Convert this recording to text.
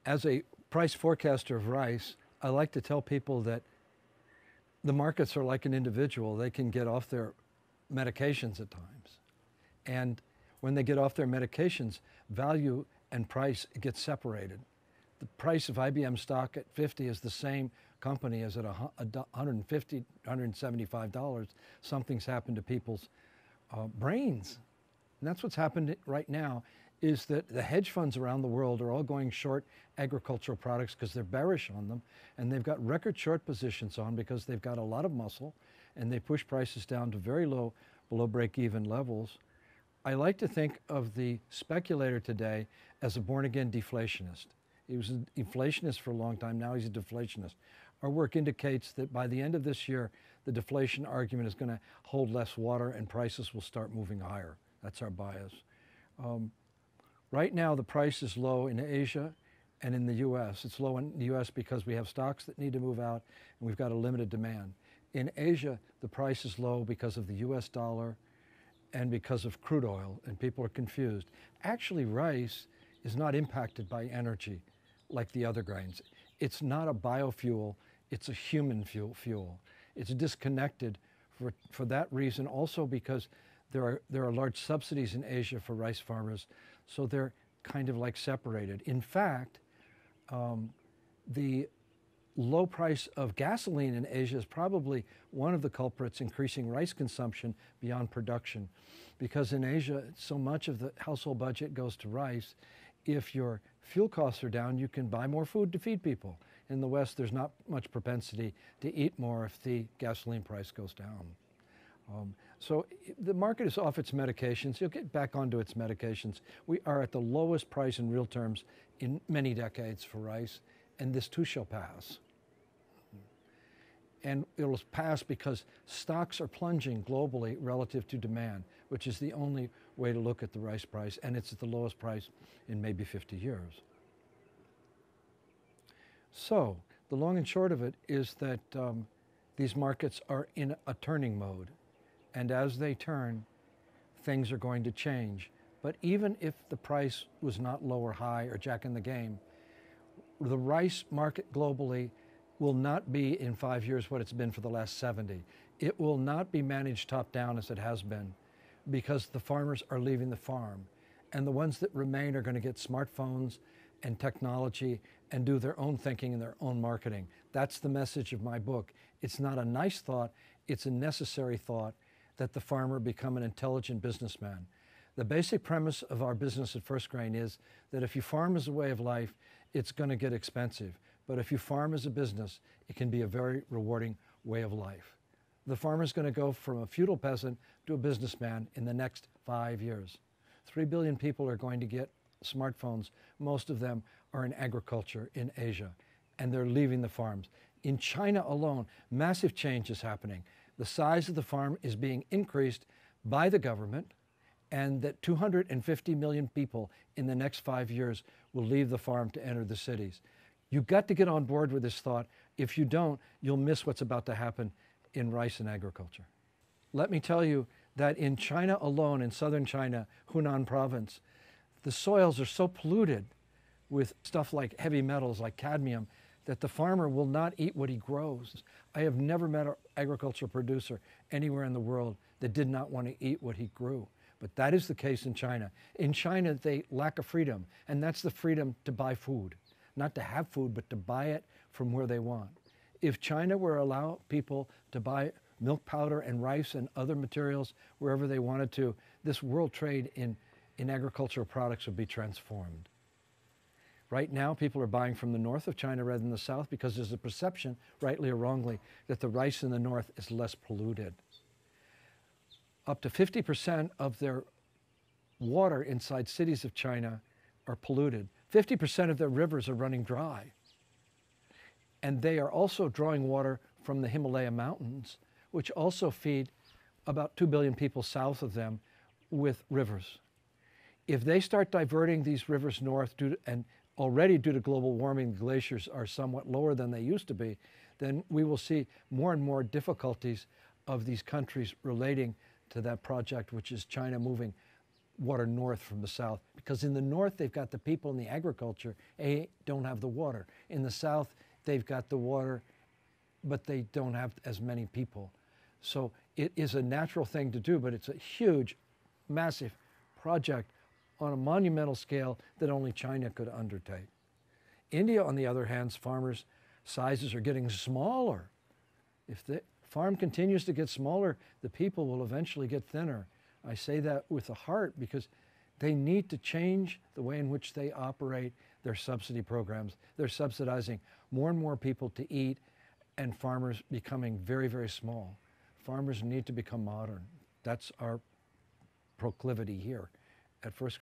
As a price forecaster of rice, I like to tell people that the markets are like an individual. They can get off their medications at times. And when they get off their medications, value and price get separated. The price of IBM stock at 50 is the same company as at $150, $175. Something's happened to people's brains. And that's what's happened right now, is that the hedge funds around the world are all going short agricultural products because they're bearish on them, and they've got record short positions on because they've got a lot of muscle, and they push prices down to very low, below break-even levels. I like to think of the speculator today as a born-again deflationist. He was an inflationist for a long time, now he's a deflationist. Our work indicates that by the end of this year, the deflation argument is going to hold less water and prices will start moving higher. That's our bias. Right now, the price is low in Asia and in the US. It's low in the US because we have stocks that need to move out and we've got a limited demand. In Asia, the price is low because of the US dollar and because of crude oil, and people are confused. Actually, rice is not impacted by energy like the other grains. It's not a biofuel, it's a human fuel. It's disconnected for that reason, also because there are large subsidies in Asia for rice farmers, so they're kind of like separated. In fact, the low price of gasoline in Asia is probably one of the culprits increasing rice consumption beyond production. Because in Asia, so much of the household budget goes to rice. If your fuel costs are down, you can buy more food to feed people. In the West, there's not much propensity to eat more if the gasoline price goes down. So the market is off its medications. You'll get back onto its medications. We are at the lowest price in real terms in many decades for rice, and this too shall pass. And it will pass because stocks are plunging globally relative to demand, which is the only way to look at the rice price, and it's at the lowest price in maybe 50 years. So the long and short of it is that these markets are in a turning mode. And as they turn, things are going to change. But even if the price was not low or high or jack in the game, the rice market globally will not be in 5 years what it's been for the last 70. It will not be managed top down as it has been because the farmers are leaving the farm. And the ones that remain are going to get smartphones and technology and do their own thinking and their own marketing. That's the message of my book. It's not a nice thought, it's a necessary thought, that the farmer become an intelligent businessman. The basic premise of our business at First Grain is that if you farm as a way of life, it's going to get expensive. But if you farm as a business, it can be a very rewarding way of life. The farmer is going to go from a feudal peasant to a businessman in the next 5 years. 3 billion people are going to get smartphones. Most of them are in agriculture in Asia, and they're leaving the farms. In China alone, massive change is happening. The size of the farm is being increased by the government, and that 250 million people in the next 5 years will leave the farm to enter the cities. You've got to get on board with this thought. If you don't, you'll miss what's about to happen in rice and agriculture. Let me tell you that in China alone, in southern China, Hunan province, the soils are so polluted with stuff like heavy metals, like cadmium, that the farmer will not eat what he grows. I have never met an agricultural producer anywhere in the world that did not want to eat what he grew. But that is the case in China. In China, they lack a freedom, and that's the freedom to buy food. Not to have food, but to buy it from where they want. If China were to allow people to buy milk powder and rice and other materials wherever they wanted to, this world trade in agricultural products would be transformed. Right now, people are buying from the north of China rather than the south because there's a perception, rightly or wrongly, that the rice in the north is less polluted. Up to 50% of their water inside cities of China are polluted. 50% of their rivers are running dry. And they are also drawing water from the Himalaya mountains, which also feed about 2 billion people south of them with rivers. If they start diverting these rivers north, and already due to global warming, glaciers are somewhat lower than they used to be, then we will see more and more difficulties of these countries relating to that project, which is China moving water north from the south, because in the north they've got the people in the agriculture, don't have the water. In the south they've got the water, but they don't have as many people. So it is a natural thing to do, but it's a huge, massive project on a monumental scale that only China could undertake. India, on the other hand, farmers' sizes are getting smaller. If the farm continues to get smaller, the people will eventually get thinner. I say that with a heart because they need to change the way in which they operate their subsidy programs. They're subsidizing more and more people to eat, and farmers becoming very, very small. Farmers need to become modern. That's our proclivity here at First